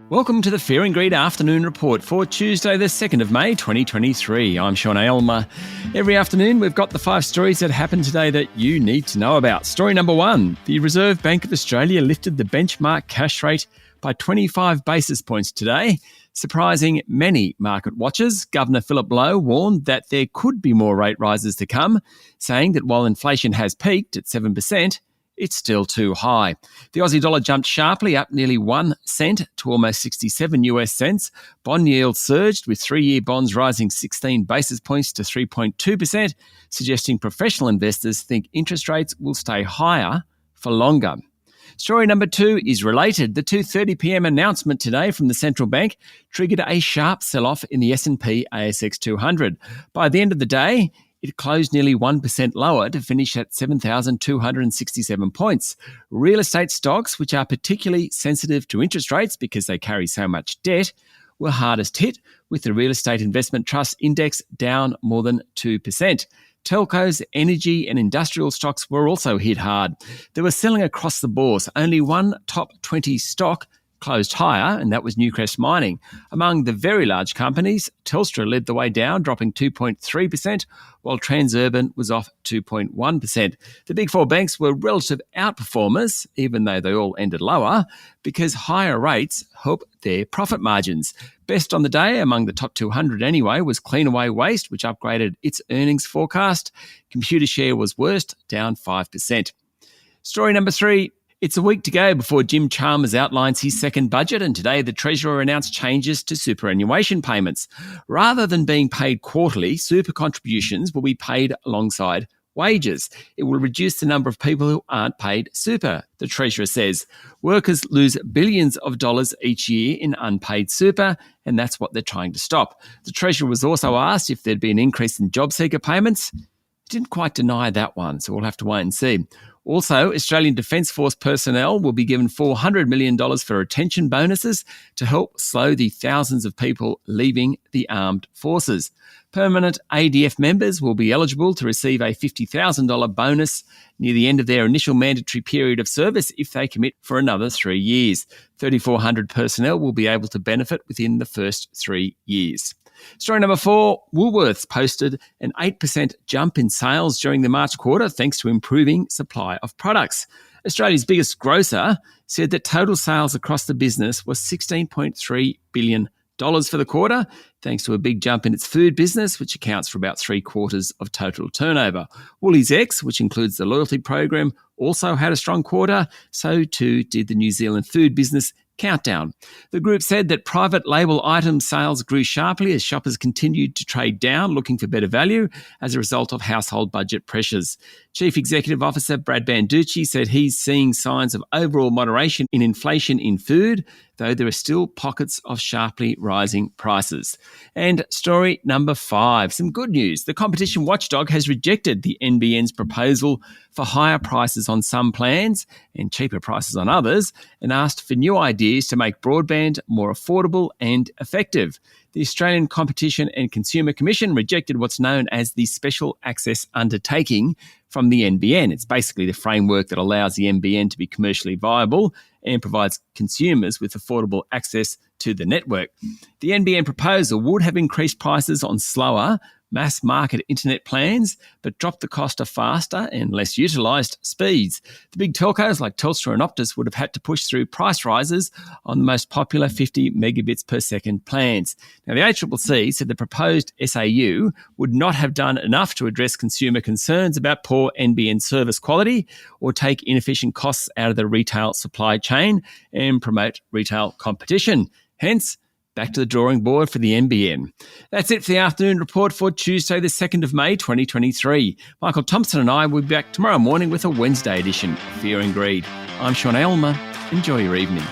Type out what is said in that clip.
Welcome to the Fear and Greed Afternoon Report for Tuesday, the 2nd of May, 2023. I'm Sean Aylmer. Every afternoon, we've got the 5 stories that happened today that you need to know about. Story number 1, the Reserve Bank of Australia lifted the benchmark cash rate by 25 basis points today, surprising many market watchers. Governor Philip Lowe warned that there could be more rate rises to come, saying that while inflation has peaked at 7%, it's still too high. The Aussie dollar jumped sharply, up nearly 1 cent to almost 67 US cents. Bond yields surged, with 3-year bonds rising 16 basis points to 3.2%, suggesting professional investors think interest rates will stay higher for longer. Story number 2 is related. The 2:30 p.m. announcement today from the central bank triggered a sharp sell-off in the S&P ASX 200. By the end of the day, it closed nearly 1% lower to finish at 7,267 points. Real estate stocks, which are particularly sensitive to interest rates because they carry so much debt, were hardest hit, with the Real Estate Investment Trust Index down more than 2%. Telcos, energy and industrial stocks were also hit hard. They were selling across the bourse. Only one top 20 stock closed higher, and that was Newcrest Mining. Among the very large companies, Telstra led the way down, dropping 2.3%, while Transurban was off 2.1%. The big 4 banks were relative outperformers, even though they all ended lower, because higher rates help their profit margins. Best on the day, among the top 200 anyway, was Cleanaway Waste, which upgraded its earnings forecast. Computershare was worst, down 5%. Story number 3. It's a week to go before Jim Chalmers outlines his second budget, and today the Treasurer announced changes to superannuation payments. Rather than being paid quarterly, super contributions will be paid alongside wages. It will reduce the number of people who aren't paid super, the Treasurer says. Workers lose billions of dollars each year in unpaid super, and that's what they're trying to stop. The Treasurer was also asked if there'd be an increase in job seeker payments. He didn't quite deny that one, so we'll have to wait and see. Also, Australian Defence Force personnel will be given $400 million for retention bonuses to help slow the thousands of people leaving the armed forces. Permanent ADF members will be eligible to receive a $50,000 bonus near the end of their initial mandatory period of service if they commit for another 3 years. 3,400 personnel will be able to benefit within the first 3 years. Story number 4, Woolworths posted an 8% jump in sales during the March quarter thanks to improving supply of products. Australia's biggest grocer said that total sales across the business was $16.3 billion for the quarter, thanks to a big jump in its food business, which accounts for about 3/4 of total turnover. Woolies X, which includes the loyalty program, also had a strong quarter. So too did the New Zealand food business Countdown. The group said that private label item sales grew sharply as shoppers continued to trade down, looking for better value as a result of household budget pressures. Chief Executive Officer Brad Banducci said he's seeing signs of overall moderation in inflation in food, though there are still pockets of sharply rising prices. And story number 5, some good news. The competition watchdog has rejected the NBN's proposal for higher prices on some plans and cheaper prices on others, and asked for new ideas to make broadband more affordable and effective. The Australian Competition and Consumer Commission rejected what's known as the Special Access Undertaking from the NBN. It's basically the framework that allows the NBN to be commercially viable and provides consumers with affordable access to the network. The NBN proposal would have increased prices on slower, mass market internet plans, but dropped the cost of faster and less utilised speeds. The big telcos like Telstra and Optus would have had to push through price rises on the most popular 50 megabits per second plans. Now, the ACCC said the proposed SAU would not have done enough to address consumer concerns about poor NBN service quality or take inefficient costs out of the retail supply chain and promote retail competition. Hence, back to the drawing board for the NBN. That's it for the afternoon report for Tuesday, the 2nd of May, 2023. Michael Thompson and I will be back tomorrow morning with a Wednesday edition of Fear and Greed. I'm Sean Aylmer. Enjoy your evening.